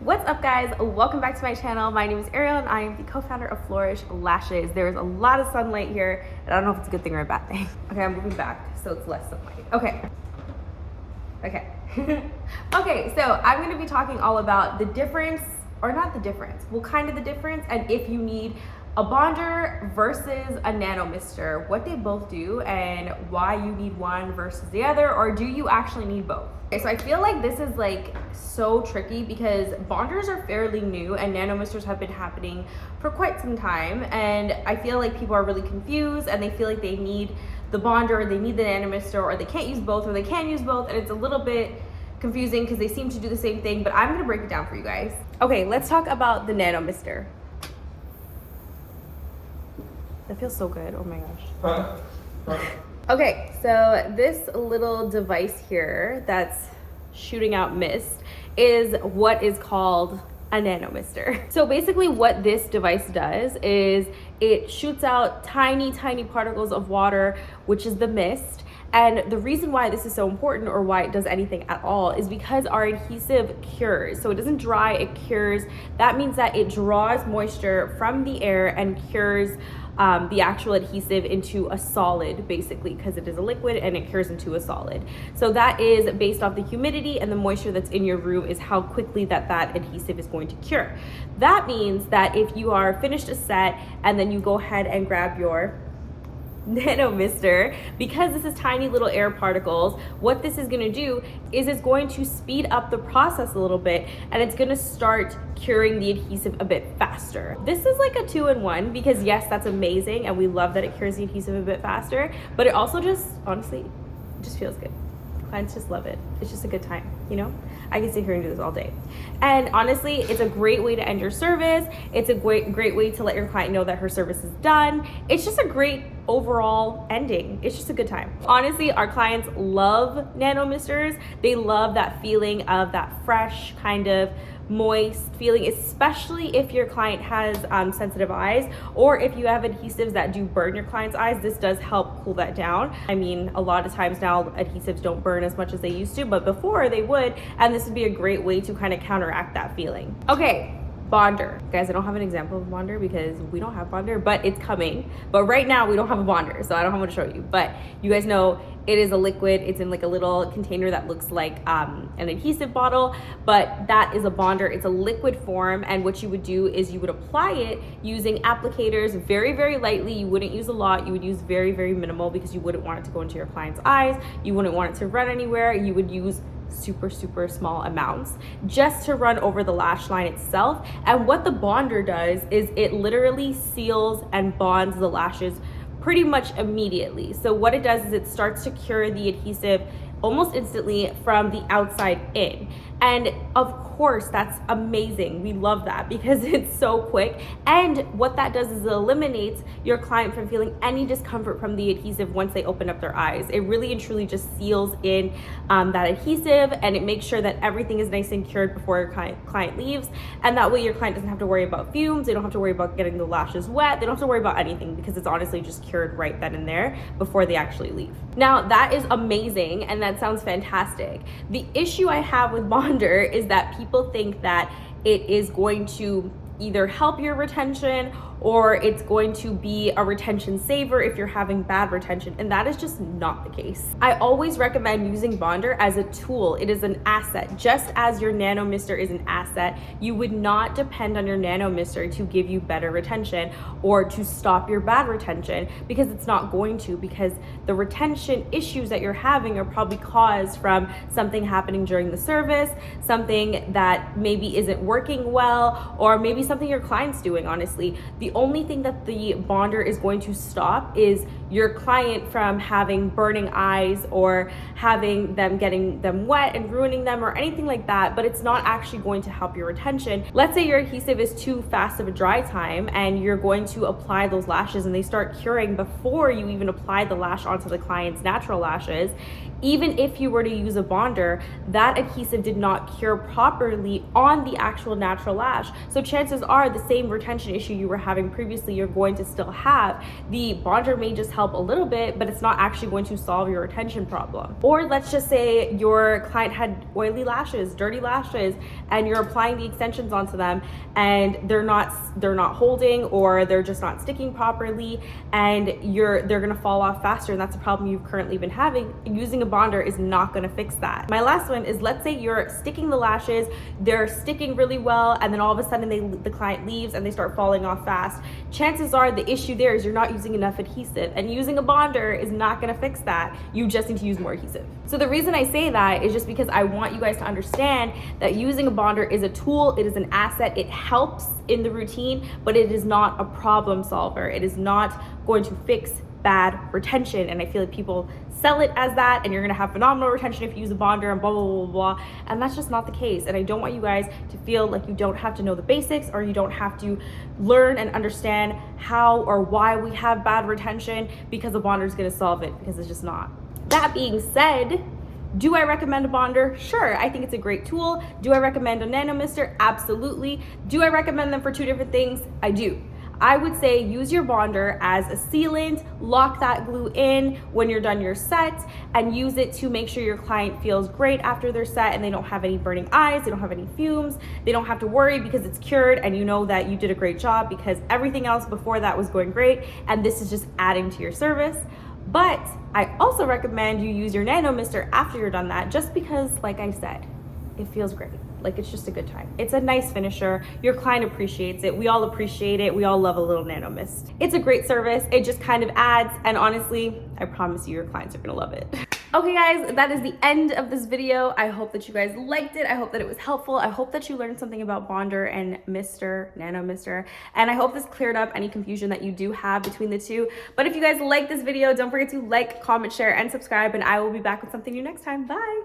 What's up, guys? Welcome back to my channel. My name is Ariel and I am the co-founder of Flourish Lashes. There's a lot of sunlight here and I don't know if it's a good thing or a bad thing. Okay, I'm moving back so it's less sunlight. Okay. Okay, so I'm going to be talking all about the difference, or not the difference, well, kind of the difference, and if you need a bonder versus a Nano Mister, what they both do and why you need one versus the other, or do you actually need both? Okay, so I feel like this is like so tricky because bonders are fairly new and Nano Misters have been happening for quite some time, and I feel like people are really confused and they feel like they need the bonder or they need the Nano Mister, or they can't use both or they can use both, and it's a little bit confusing because they seem to do the same thing, but I'm gonna break it down for you guys. Okay, let's talk about the Nano Mister. That feels so good, oh my gosh. Okay, so this little device here that's shooting out mist is what is called a Nano Mister. So basically what this device does is it shoots out tiny particles of water, which is the mist. And the reason why this is so important, or why it does anything at all, is because our adhesive cures. So it doesn't dry, it cures. That means that it draws moisture from the air and cures the actual adhesive into a solid, basically, because it is a liquid and it cures into a solid. So that is based off the humidity and the moisture that's in your room is how quickly that adhesive is going to cure. That means that if you are finished a set and then you go ahead and grab your Nano Mister, because this is tiny little air particles, what this is going to do is it's going to speed up the process a little bit and it's going to start curing the adhesive a bit faster. This is like a 2-in-1 because yes, that's amazing and we love that it cures the adhesive a bit faster, but it also just, honestly, it just feels good. Clients just love it. It's just a good time, you know? I can sit here and do this all day. And honestly, it's a great way to end your service. It's a great way to let your client know that her service is done. It's just a great overall ending. It's just a good time. Honestly, our clients love Nano Misters. They love that feeling of that fresh kind of moist feeling, especially if your client has sensitive eyes, or if you have adhesives that do burn your client's eyes. This does help cool that down. I mean, a lot of times now adhesives don't burn as much as they used to, but before they would, and this would be a great way to kind of counteract that feeling. Okay, bonder. Guys, I don't have an example of bonder because we don't have bonder, but it's coming. But right now we don't have a bonder, so I don't have one to show you. But you guys know it is a liquid. It's in like a little container that looks like an adhesive bottle, but that is a bonder. It's a liquid form, and what you would do is you would apply it using applicators very lightly. You wouldn't use a lot. You would use very minimal because you wouldn't want it to go into your client's eyes. You wouldn't want it to run anywhere. You would use super small amounts just to run over the lash line itself. And what the bonder does is it literally seals and bonds the lashes pretty much immediately. So what it does is it starts to cure the adhesive almost instantly from the outside in. And of course, that's amazing. We love that because it's so quick. And what that does is it eliminates your client from feeling any discomfort from the adhesive once they open up their eyes. It really and truly just seals in that adhesive, and it makes sure that everything is nice and cured before your client leaves. And that way your client doesn't have to worry about fumes. They don't have to worry about getting the lashes wet. They don't have to worry about anything because it's honestly just cured right then and there before they actually leave. Now that is amazing and that sounds fantastic. The issue I have with bonder is that people think that it is going to either help your retention or it's going to be a retention saver if you're having bad retention, and that is just not the case. I always recommend using bonder as a tool. It is an asset. Just as your Nano Mister is an asset, you would not depend on your Nano Mister to give you better retention or to stop your bad retention, because it's not going to, because the retention issues that you're having are probably caused from something happening during the service, something that maybe isn't working well, or maybe something your client's doing. Honestly, the only thing that the bonder is going to stop is your client from having burning eyes or having them getting them wet and ruining them or anything like that, but it's not actually going to help your retention. Let's say your adhesive is too fast of a dry time and you're going to apply those lashes and they start curing before you even apply the lash onto the client's natural lashes. even if you were to use a bonder, that adhesive did not cure properly on the actual natural lash. So chances are the same retention issue you were having previously, you're going to still have. The bonder may just help a little bit, but it's not actually going to solve your retention problem. Or let's just say your client had oily lashes, dirty lashes, and you're applying the extensions onto them and they're not holding, or they're just not sticking properly, and they're gonna fall off faster, and that's a problem you've currently been having. Using a bonder is not gonna fix that. My last one is, let's say you're sticking the lashes, they're sticking really well, and then all of a sudden the client leaves and they start falling off fast. Chances are the issue there is you're not using enough adhesive, and using a bonder is not gonna fix that. You just need to use more adhesive. So the reason I say that is just because I want you guys to understand that using a bonder is a tool, it is an asset, it helps in the routine, but it is not a problem solver. It is not going to fix bad retention. And I feel like people sell it as that, and you're gonna have phenomenal retention if you use a bonder and blah, blah, blah, blah, blah. And that's just not the case. And I don't want you guys to feel like you don't have to know the basics, or you don't have to learn and understand how or why we have bad retention because a bonder is gonna solve it, because it's just not. That being said, do I recommend a bonder? Sure, I think it's a great tool. Do I recommend a Nano Mister? Absolutely. Do I recommend them for two different things? I do. I would say use your bonder as a sealant, lock that glue in when you're done your set, and use it to make sure your client feels great after their set and they don't have any burning eyes, they don't have any fumes, they don't have to worry because it's cured and you know that you did a great job because everything else before that was going great, and this is just adding to your service. But I also recommend you use your Nano Mister after you're done that, just because, like I said, it feels great. Like, it's just a good time. It's a nice finisher. Your client appreciates it. We all appreciate it. We all love a little Nano Mist. It's a great service. It just kind of adds, and honestly, I promise you your clients are gonna love it. Okay guys, that is the end of this video. I hope that you guys liked it. I hope that it was helpful. I hope that you learned something about Bonder and Mister, Nano Mister, and I hope this cleared up any confusion that you do have between the two. But if you guys like this video, don't forget to like, comment, share, and subscribe, and I will be back with something new next time. Bye.